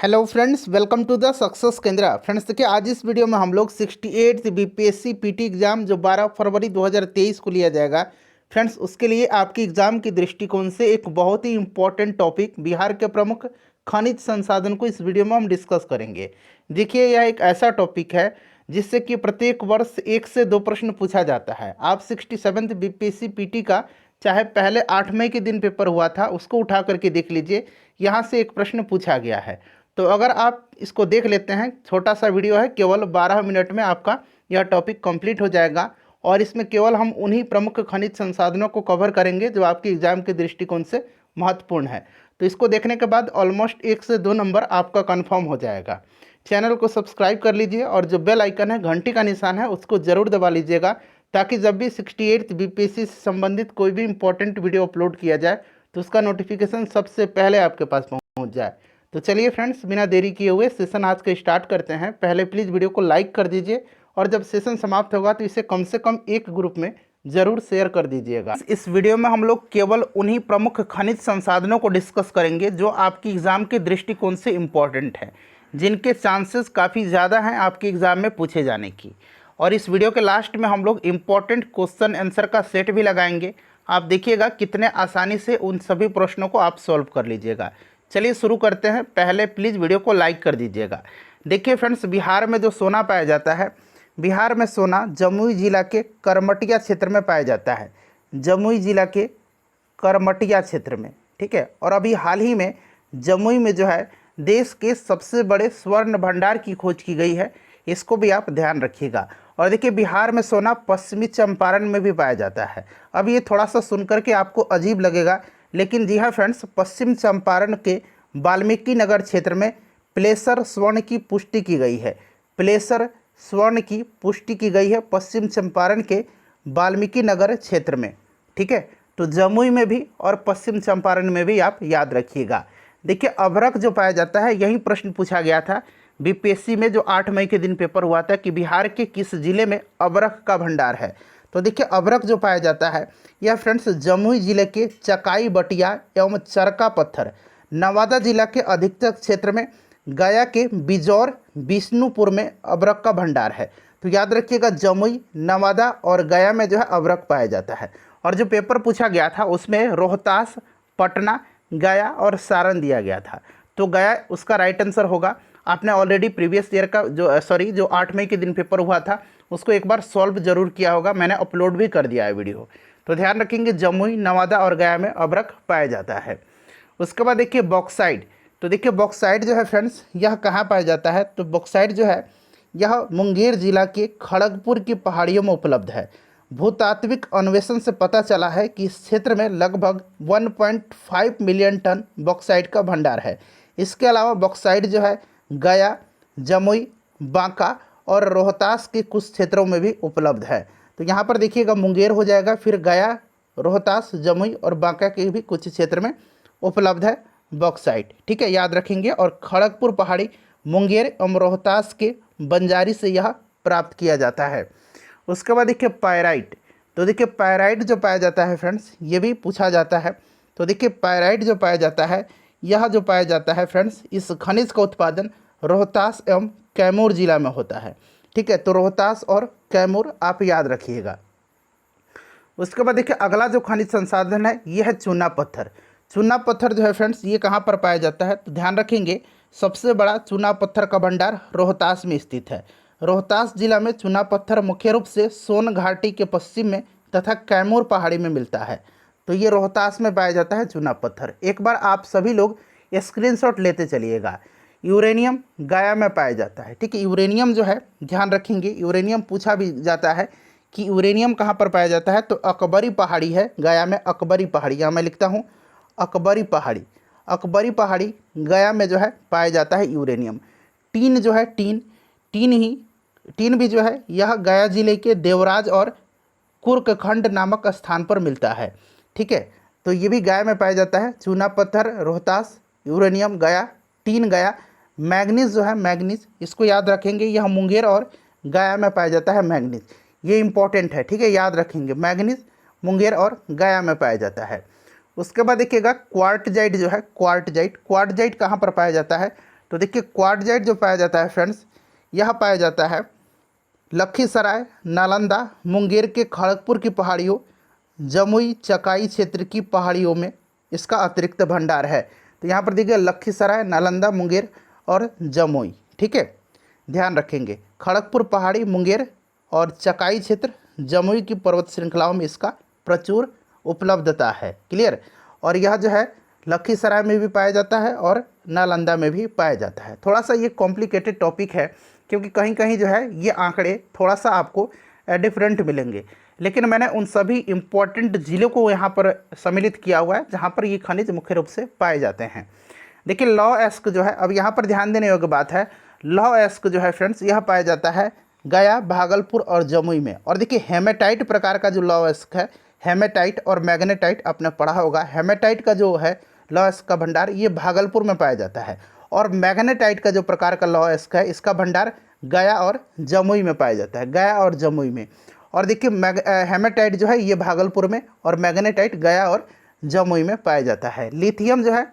Hello friends, welcome to the success Kendra. Friends देखिए, आज इस वीडियो में हम लोग 68th बीपीएससी पीटी एग्ज़ाम जो 12 फरवरी 2023 को लिया जाएगा, फ्रेंड्स उसके लिए आपकी एग्ज़ाम के दृष्टिकोण से एक बहुत ही इम्पोर्टेंट टॉपिक बिहार के प्रमुख खनिज संसाधन को इस वीडियो में हम डिस्कस करेंगे। देखिए, यह एक ऐसा टॉपिक है जिससे कि प्रत्येक वर्ष 1 से 2 प्रश्न पूछा जाता है। आप 67th बीपीएससी पीटी का चाहे पहले 8 मई के दिन पेपर हुआ था उसको उठा करके देख लीजिए, यहाँ से एक प्रश्न पूछा गया है। तो अगर आप इसको देख लेते हैं, छोटा सा वीडियो है, केवल 12 मिनट में आपका यह टॉपिक कंप्लीट हो जाएगा और इसमें केवल हम उन्हीं प्रमुख खनिज संसाधनों को कवर करेंगे जो आपके एग्जाम के दृष्टिकोण से महत्वपूर्ण है। तो इसको देखने के बाद ऑलमोस्ट 1 से 2 नंबर आपका कंफर्म हो जाएगा। चैनल को सब्सक्राइब कर लीजिए और जो बेल आइकन है, घंटी का निशान है, उसको ज़रूर दबा लीजिएगा ताकि जब भी 68th बीपीएससी से संबंधित कोई भी इंपॉर्टेंट वीडियो अपलोड किया जाए तो उसका नोटिफिकेशन सबसे पहले आपके पास पहुँच जाए। तो चलिए फ्रेंड्स, बिना देरी किए हुए सेशन आज का स्टार्ट करते हैं। पहले प्लीज़ वीडियो को लाइक कर दीजिए और जब सेशन समाप्त होगा तो इसे कम से कम एक ग्रुप में ज़रूर शेयर कर दीजिएगा। इस वीडियो में हम लोग केवल उन्हीं प्रमुख खनिज संसाधनों को डिस्कस करेंगे जो आपकी एग्ज़ाम के दृष्टिकोण से इम्पॉर्टेंट हैं, जिनके चांसेस काफ़ी ज़्यादा हैं आपके एग्ज़ाम में पूछे जाने की। और इस वीडियो के लास्ट में हम लोग इम्पॉर्टेंट क्वेश्चन आंसर का सेट भी लगाएंगे। आप देखिएगा कितने आसानी से उन सभी प्रश्नों को आप सॉल्व कर लीजिएगा। चलिए शुरू करते हैं। पहले प्लीज़ वीडियो को लाइक कर दीजिएगा। देखिए फ्रेंड्स, बिहार में जो सोना पाया जाता है, बिहार में सोना जमुई जिला के करमटिया क्षेत्र में पाया जाता है। जमुई जिला के करमटिया क्षेत्र में, ठीक है। और अभी हाल ही में जमुई में जो है देश के सबसे बड़े स्वर्ण भंडार की खोज की गई है, इसको भी आप ध्यान रखिएगा। और देखिए, बिहार में सोना पश्चिमी चंपारण में भी पाया जाता है। अब ये थोड़ा सा सुनकर के आपको अजीब लगेगा, लेकिन जी हाँ फ्रेंड्स, पश्चिम चंपारण के वाल्मीकि नगर क्षेत्र में प्लेसर स्वर्ण की पुष्टि की गई है। प्लेसर स्वर्ण की पुष्टि की गई है पश्चिम चंपारण के वाल्मीकि नगर क्षेत्र में, ठीक है। तो जमुई में भी और पश्चिम चंपारण में भी आप याद रखिएगा। देखिए, अभ्रक जो पाया जाता है, यही प्रश्न पूछा गया था बीपीएससी में जो 8 मई के दिन पेपर हुआ था कि बिहार के किस जिले में अभ्रक का भंडार है। तो देखिए, अभ्रक जो पाया जाता है यह फ्रेंड्स जमुई जिले के चकाई बटिया एवं चरका पत्थर, नवादा जिला के अधिकतर क्षेत्र में, गया के बिजौर विष्णुपुर में अभ्रक का भंडार है। तो याद रखिएगा, जमुई, नवादा और गया में जो है अभ्रक पाया जाता है। और जो पेपर पूछा गया था उसमें रोहतास, पटना, गया और सारण दिया गया था। तो गया उसका राइट आंसर होगा। आपने ऑलरेडी प्रीवियस ईयर का जो 8 मई के दिन पेपर हुआ था उसको एक बार सॉल्व जरूर किया होगा, मैंने अपलोड भी कर दिया है वीडियो। तो ध्यान रखेंगे, जमुई, नवादा और गया में अभ्रक पाया जाता है। उसके बाद देखिए बॉक्साइट। तो देखिए, बॉक्साइट जो है फ्रेंड्स, यह कहाँ पाया जाता है? तो बॉक्साइट जो है यह मुंगेर जिला के खड़गपुर की पहाड़ियों में उपलब्ध है। भूतात्विक अन्वेषण से पता चला है कि इस क्षेत्र में लगभग 1.5 मिलियन टन बॉक्साइट का भंडार है। इसके अलावा बॉक्साइट जो है गया, जमुई, बांका और रोहतास के कुछ क्षेत्रों में भी उपलब्ध है। तो यहाँ पर देखिएगा मुंगेर हो जाएगा, फिर गया, रोहतास, जमुई और बांका के भी कुछ क्षेत्र में उपलब्ध है बॉक्साइट, ठीक है, याद रखेंगे। और खड़गपुर पहाड़ी मुंगेर एवं रोहतास के बंजारी से यह प्राप्त किया जाता है। उसके बाद देखिए पायराइट। तो देखिए, पायराइट जो पाया जाता है फ्रेंड्स, ये भी पूछा जाता है। तो देखिए, पायराइट जो पाया जाता है, यह जो पाया जाता है फ्रेंड्स, इस खनिज का उत्पादन रोहतास एवं कैमूर जिला में होता है, ठीक है। तो रोहतास और कैमूर आप याद रखिएगा। उसके बाद देखिए, अगला जो खनिज संसाधन है यह है चूना पत्थर। चूना पत्थर जो है फ्रेंड्स, ये कहाँ पर पाया जाता है? तो ध्यान रखेंगे, सबसे बड़ा चूना पत्थर का भंडार रोहतास में स्थित है। रोहतास जिला में चूना पत्थर मुख्य रूप से सोन घाटी के पश्चिम में तथा कैमूर पहाड़ी में मिलता है। तो ये रोहतास में पाया जाता है चूना पत्थर। एक बार आप सभी लोग स्क्रीनशॉट लेते चलिएगा। यूरेनियम गया में पाया जाता है, ठीक है। यूरेनियम जो है, ध्यान रखेंगे, यूरेनियम पूछा भी जाता है कि यूरेनियम कहाँ पर पाया जाता है। तो अकबरी पहाड़ी है गया में, अकबरी पहाड़ी, यहाँ मैं लिखता हूँ अकबरी पहाड़ी। अकबरी पहाड़ी गया में जो है पाया जाता है यूरेनियम। टीन जो है, टीन भी जो है यह गया जिले के देवराज और कुर्कखंड नामक स्थान पर मिलता है, ठीक है। तो ये भी गया में पाया जाता है। चूना पत्थर रोहतास, यूरेनियम गया, टीन गया। मैग्नीज जो है, मैग्नीज इसको याद रखेंगे, यह मुंगेर और गया में पाया जाता है मैग्नीज। ये इंपॉर्टेंट है, ठीक है, याद रखेंगे, मैग्नीज मुंगेर और गया में पाया जाता है। उसके बाद देखिएगा क्वार्टजाइट जो है, क्वार्टजाइट कहाँ पर पाया जाता है? तो देखिए क्वार्टजाइट जो पाया जाता है फ्रेंड्स, यह पाया जाता है लखीसराय, नालंदा, मुंगेर के खड़गपुर की पहाड़ियों, जमुई चकाई क्षेत्र की पहाड़ियों में इसका अतिरिक्त भंडार है। तो यहाँ पर देखिए लखीसराय, नालंदा, मुंगेर और जमुई, ठीक है, ध्यान रखेंगे। खड़गपुर पहाड़ी, मुंगेर और चकाई क्षेत्र, जमुई की पर्वत श्रृंखलाओं में इसका प्रचुर उपलब्धता है। क्लियर। और यह जो है लखीसराय में भी पाया जाता है और नालंदा में भी पाया जाता है। थोड़ा सा ये कॉम्प्लिकेटेड टॉपिक है क्योंकि कहीं कहीं जो है ये आंकड़े थोड़ा सा आपको डिफरेंट मिलेंगे, लेकिन मैंने उन सभी इम्पोर्टेंट ज़िलों को यहाँ पर सम्मिलित किया हुआ है जहाँ पर ये खनिज मुख्य रूप से पाए जाते हैं। देखिए लौह अयस्क जो है, अब यहाँ पर ध्यान देने योग्य बात है, लौह अयस्क जो है फ्रेंड्स यह पाया जाता है गया, भागलपुर और जमुई में। और देखिए हेमेटाइट प्रकार का जो लौह अयस्क है, हेमेटाइट और मैग्नेटाइट आपने पढ़ा होगा। हेमेटाइट का जो है लौह अयस्क का भंडार ये भागलपुर में पाया जाता है, और मैग्नेटाइट का जो प्रकार का लौह अयस्क है इसका भंडार गया और जमुई में पाया जाता है, गया और जमुई में। और देखिए हेमेटाइट जो है ये भागलपुर में और मैग्नेटाइट गया और जमुई में पाया जाता है। लिथियम जो है,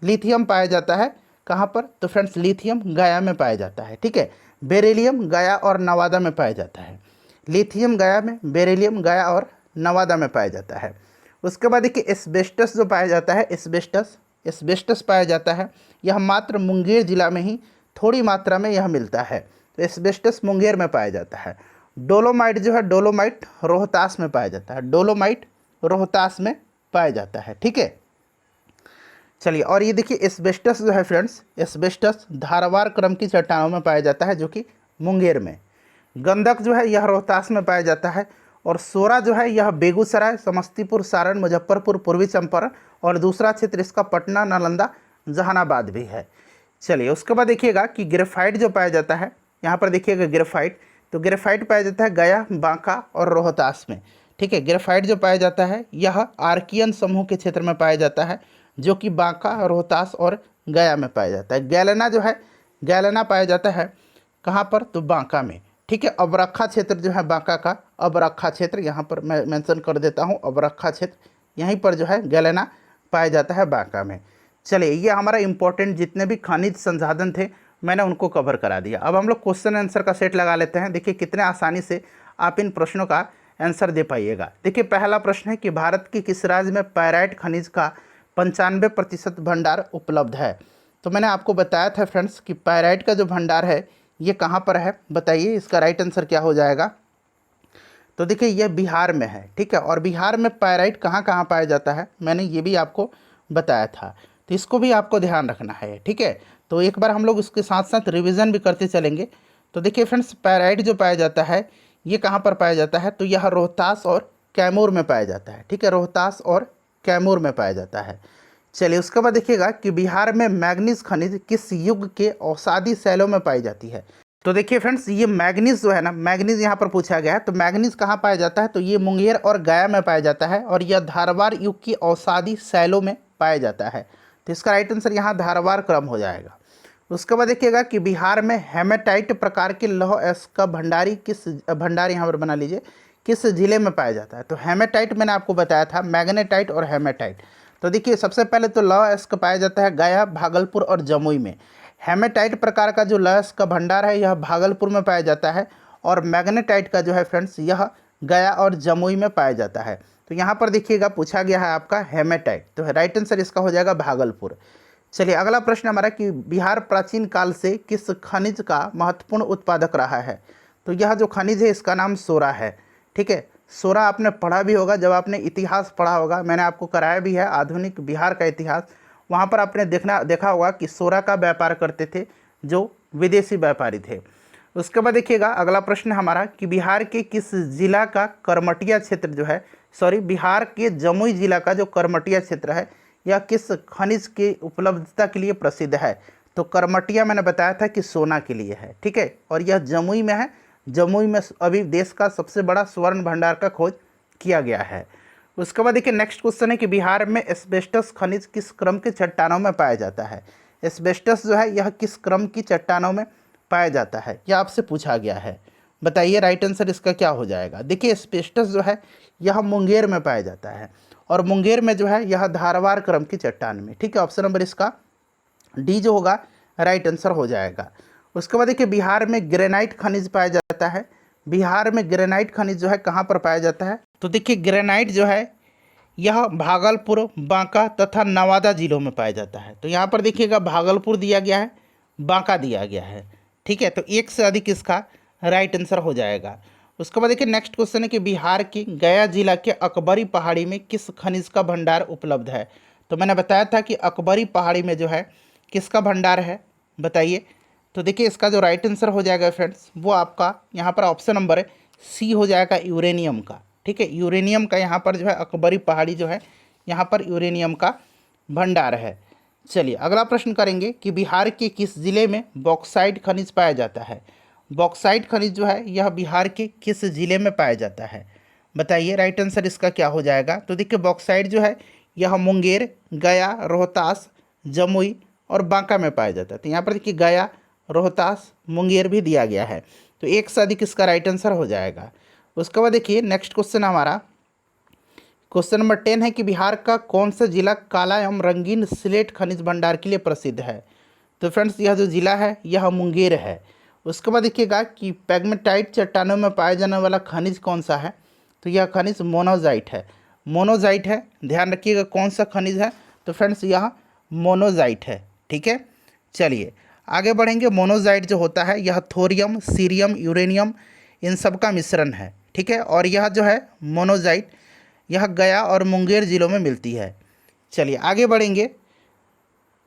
लिथियम पाया जाता है कहाँ पर, तो फ्रेंड्स लिथियम गया में पाया जाता है, ठीक है। बेरिलियम गया और नवादा में पाया जाता है। लिथियम गया में, बेरिलियम गया और नवादा में पाया जाता है। उसके बाद देखिए एस्बेस्टस जो पाया जाता है, एस्बेस्टस पाया जाता है, यह मात्र मुंगेर जिला में ही थोड़ी मात्रा में यह मिलता है। तो एस्बेस्टस मुंगेर में पाया जाता है। डोलोमाइट जो है, डोलोमाइट रोहतास में पाया जाता है, डोलोमाइट रोहतास में पाया जाता है, ठीक है। चलिए, और ये देखिए एस्बेस्टस जो है फ्रेंड्स, एस्बेस्टस धारवाड़ क्रम की चट्टानों में पाया जाता है जो कि मुंगेर में। गंधक जो है यह रोहतास में पाया जाता है, और सोरा जो है यह बेगूसराय, समस्तीपुर, सारण, मुजफ्फरपुर, पूर्वी चंपारण और दूसरा क्षेत्र इसका पटना, नालंदा, जहानाबाद भी है। चलिए, उसके बाद देखिएगा कि ग्रेफाइट जो पाया जाता है, यहाँ पर देखिएगा ग्रेफाइट, तो ग्रेफाइट पाया जाता है गया, बांका और रोहतास में, ठीक है। ग्रेफाइट जो पाया जाता है यह आर्कियन समूह के क्षेत्र में पाया जाता है जो कि बांका, रोहतास और गया में पाया जाता है। गैलेना जो है, गैलेना पाया जाता है कहाँ पर, तो बांका में, ठीक है। अबरखा क्षेत्र जो है बांका का, अबरखा क्षेत्र यहाँ पर मैं मेंशन कर देता हूँ, अबरखा क्षेत्र, यहीं पर जो है गैलेना पाया जाता है बांका में। चलिए, ये हमारा इंपॉर्टेंट जितने भी खनिज संसाधन थे मैंने उनको कवर करा दिया। अब हम लोग क्वेश्चन आंसर का सेट लगा लेते हैं। देखिए कितने आसानी से आप इन प्रश्नों का आंसर दे पाइएगा। देखिए पहला प्रश्न है कि भारत के किस राज्य में पायराइट खनिज का 95% भंडार उपलब्ध है। तो मैंने आपको बताया था फ्रेंड्स कि पायराइट का जो भंडार है ये कहाँ पर है, बताइए इसका राइट आंसर क्या हो जाएगा। तो देखिए यह बिहार में है, ठीक है। और बिहार में पायराइट कहाँ कहाँ पाया जाता है मैंने ये भी आपको बताया था, तो इसको भी आपको ध्यान रखना है, ठीक है। तो एक बार हम लोग उसके साथ साथ रिवीजन भी करते चलेंगे। तो देखिए फ्रेंड्स पायराइट जो पाया जाता है ये कहाँ पर पाया जाता है, तो यह रोहतास और कैमूर में पाया जाता है, ठीक है, रोहतास और कैमूर में पाया जाता है। चलिए, उसके बाद देखिएगा कि बिहार में मैग्नीज खनिज किस युग के औषधि शैलों में पाई जाती है। तो देखिए फ्रेंड्स ये मैग्नीज जो है ना, मैग्नीज यहाँ पर पूछा गया है, तो मैग्नीज कहाँ पाया जाता है, तो ये मुंगेर और गया में पाया जाता है, और यह धारवाड़ युग की औषधि शैलों में पाया जाता है। तो इसका राइट आंसर यहाँ धारवाड़ क्रम हो जाएगा। उसके बाद देखिएगा कि बिहार में हेमेटाइट प्रकार के लौह अयस्क का भंडार यहाँ पर बना लीजिए किस जिले में पाया जाता है। तो हेमेटाइट मैंने आपको बताया था, मैग्नेटाइट और हेमेटाइट। तो देखिए सबसे पहले तो लौह अयस्क पाया जाता है गया, भागलपुर और जमुई में। हेमेटाइट प्रकार का जो लौह अयस्क का भंडार है यह भागलपुर में पाया जाता है, और मैग्नेटाइट का जो है फ्रेंड्स यह गया और जमुई में पाया जाता है। तो यहाँ पर देखिएगा पूछा गया है आपका हेमेटाइट, तो राइट आंसर इसका हो जाएगा भागलपुर। चलिए, अगला प्रश्न हमारा कि बिहार प्राचीन काल से किस खनिज का महत्वपूर्ण उत्पादक रहा है। तो यह जो खनिज है इसका नाम सोरा है, ठीक है। सोरा आपने पढ़ा भी होगा, जब आपने इतिहास पढ़ा होगा, मैंने आपको कराया भी है आधुनिक बिहार का इतिहास, वहाँ पर आपने देखा होगा कि सोरा का व्यापार करते थे जो विदेशी व्यापारी थे। उसके बाद देखिएगा अगला प्रश्न हमारा कि बिहार के किस जिला का करमटिया क्षेत्र जो है, बिहार के जमुई जिला का जो करमटिया क्षेत्र है यह किस खनिज की उपलब्धता के लिए प्रसिद्ध है। तो करमटिया मैंने बताया था कि सोना के लिए है, ठीक है, और यह जमुई में है। जमुई में अभी देश का सबसे बड़ा स्वर्ण भंडार का खोज किया गया है। उसके बाद देखिए नेक्स्ट क्वेश्चन है कि बिहार में एस्बेस्टस खनिज किस क्रम के चट्टानों में पाया जाता है। एस्बेस्टस जो है यह किस क्रम की चट्टानों में पाया जाता है, यह आपसे पूछा गया है, बताइए राइट आंसर इसका क्या हो जाएगा। देखिए एस्बेस्टस जो है यह मुंगेर में पाया जाता है, और मुंगेर में जो है यह धारवाड़ क्रम की चट्टान में, ठीक है। ऑप्शन नंबर इसका डी जो होगा राइट आंसर हो जाएगा। उसके बाद देखिए बिहार में ग्रेनाइट खनिज पाया जाता है। बिहार में ग्रेनाइट खनिज जो है कहाँ पर पाया जाता है? तो देखिए ग्रेनाइट जो है यह भागलपुर, बांका तथा नवादा जिलों में पाया जाता है। तो यहाँ पर देखिएगा भागलपुर दिया गया है, बांका दिया गया है। ठीक है, तो एक से अधिक इसका राइट आंसर हो जाएगा। उसके बाद देखिए नेक्स्ट क्वेश्चन है कि बिहार की गया जिला के अकबरी पहाड़ी में किस खनिज का भंडार उपलब्ध है? तो मैंने बताया था कि अकबरी पहाड़ी में जो है किसका भंडार है, बताइए। तो देखिए इसका जो राइट आंसर हो जाएगा फ्रेंड्स वो आपका यहाँ पर ऑप्शन नंबर सी हो जाएगा, यूरेनियम का। ठीक है, यूरेनियम का यहाँ पर जो है अकबरी पहाड़ी जो है यहाँ पर यूरेनियम का भंडार है। चलिए अगला प्रश्न करेंगे कि बिहार के किस जिले में बॉक्साइट खनिज पाया जाता है? बॉक्साइट खनिज जो है यह बिहार के किस जिले में पाया जाता है, बताइए। राइट आंसर इसका क्या हो जाएगा? तो देखिए बॉक्साइट जो है यह मुंगेर, गया, रोहतास, जमुई और बांका में पाया जाता है। तो यहाँ पर देखिए गया, रोहतास, मुंगेर भी दिया गया है। तो एक से अधिक इसका राइट आंसर हो जाएगा। उसके बाद देखिए नेक्स्ट क्वेश्चन हमारा क्वेश्चन नंबर 10 है कि बिहार का कौन सा जिला काला एवं रंगीन स्लेट खनिज भंडार के लिए प्रसिद्ध है? तो फ्रेंड्स यह जो जिला है यह मुंगेर है। उसके बाद देखिएगा कि पैग्मेटाइट चट्टानों में पाया जाने वाला खनिज कौन सा है? तो यह खनिज मोनोजाइट है। मोनोजाइट है, ध्यान रखिएगा कौन सा खनिज है? तो फ्रेंड्स यह मोनोजाइट है। ठीक है, चलिए आगे बढ़ेंगे। मोनोजाइट जो होता है यह थोरियम, सीरियम, यूरेनियम इन सब का मिश्रण है। ठीक है, और यह जो है मोनोजाइट यह गया और मुंगेर जिलों में मिलती है। चलिए आगे बढ़ेंगे।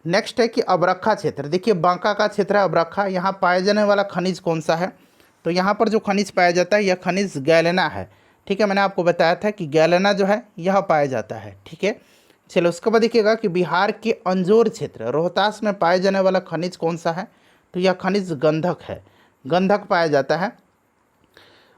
नेक्स्ट है कि अबरखा क्षेत्र, देखिए बांका का क्षेत्र है अबरखा, यहाँ पाए जाने वाला खनिज कौन सा है? तो यहाँ पर जो खनिज पाया जाता है यह खनिज गैलेना है। ठीक है, मैंने आपको बताया था कि गैलेना जो है यह पाया जाता है। ठीक है, चलो उसके बाद देखिएगा कि बिहार के अंजोर क्षेत्र रोहतास में पाए जाने वाला खनिज कौन सा है? तो यह खनिज गंधक है, गंधक पाया जाता है।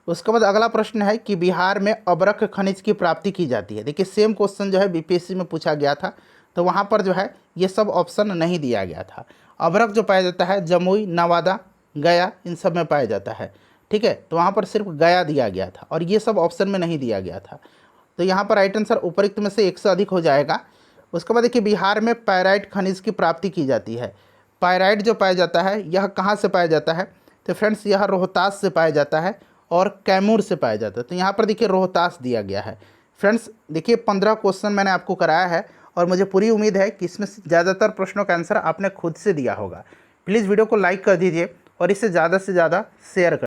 उसके बाद अगला प्रश्न है कि बिहार में अबरख खनिज की प्राप्ति की जाती है। देखिए सेम क्वेश्चन जो है बीपीएससी में पूछा गया था, तो वहाँ पर जो है ये सब ऑप्शन नहीं दिया गया था। अबरख जो पाया जाता है जमुई, नवादा, गया इन सब में पाया जाता है। ठीक है, तो वहाँ पर सिर्फ गया दिया गया था और ये सब ऑप्शन में नहीं दिया गया था। तो यहाँ पर राइट आंसर उपरोक्त में से एक से अधिक हो जाएगा। उसके बाद देखिए बिहार में पायराइट खनिज की प्राप्ति की जाती है। पायराइट जो पाया जाता है यह कहाँ से पाया जाता है? तो फ्रेंड्स यह रोहतास से पाया जाता है और कैमूर से पाया जाता है। तो यहाँ पर देखिए रोहतास दिया गया है। फ्रेंड्स देखिए 15 क्वेश्चन मैंने आपको कराया है और मुझे पूरी उम्मीद है कि इसमें ज़्यादातर प्रश्नों का आंसर आपने खुद से दिया होगा। प्लीज़ वीडियो को लाइक कर दीजिए और इसे ज़्यादा से ज़्यादा शेयर कर